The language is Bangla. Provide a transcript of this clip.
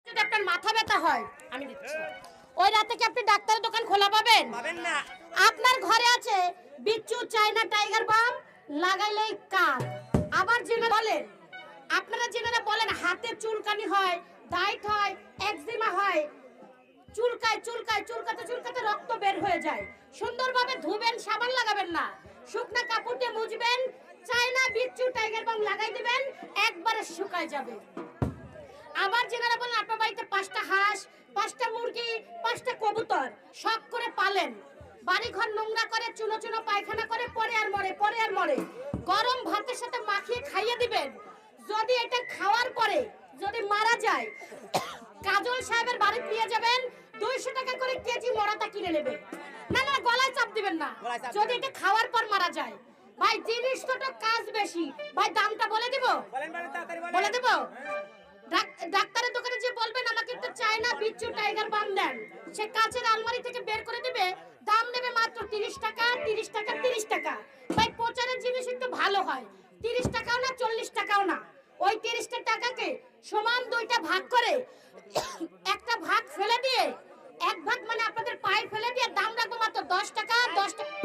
যদি আপনার মাথা ব্যথা হয় আমি দিচ্ছি, ওই রাতে কি আপনি ডাক্তারের দোকান খোলা পাবেন? পাবেন না। আপনার ঘরে আছে বিচ্চু, চায়না টাইগার বাম, লাগাইলেই কাজ। আবার জেনে বলেন, আপনারা জেনে বলেন হাতে চুলকানি হয়, দাইট হয়, একজিমা হয়, চুলকায় চুলকায় চুলকাতে চুলকাতে রক্ত বের হয়ে যায়। সুন্দরভাবে ধুবেন, সাবান লাগাবেন না, শুকনা কাপড় দিয়ে মুছবেন, চায়না বিচ্চু টাইগার বাম লাগাই দিবেন, একবারে শুকায় যাবে। আবার যেনারা বলেন আপনার বাড়িতে 5টা হাঁস, 5টা মুরগি, 5টা কবুতর শখ করে পালেন, বাড়ি ঘর নোংরা করে, চুনো চুনো পায়খানা করে, পরে আর মরে, গরম ভাতের সাথে মাখিয়ে খাইয়ে দিবেন। যদি এটা খাওয়ার পরে যদি মারা যায়, কাজল সাহেবের বাড়ি নিয়ে যাবেন, 200 টাকা করে কেজি মরাটা কিনে নেবে। না না, গলায় চাপ দিবেন না। যদি এটা খাওয়ার পর মারা যায়, ভাই জিনিসটা কাজ বেশি, ভাই দামটা বলে দিব, বলে দিব। ডাক্তারের দোকানে যে বলবেন আমাকে একটা চায়না বিচ্চু টাইগার বাম দেন, সে কাচের আলমারি থেকে বের করে দিবে, দাম নেবে মাত্র 30 টাকা, 30 টাকা, 30 টাকা। ভাই প্রচারের জিনিস একটু ভালো হয়, 30 টাকাও না, 40 টাকাও না। ওই 30 টাকাকে সমান 2টা ভাগ করে একটা ভাগ ফেলে দিয়ে, এক ভাগ মানে আপনাদের পায়ে ফেলে দিয়ে দাম রাখবো মাত্র 10 টাকা, 10 টাকা।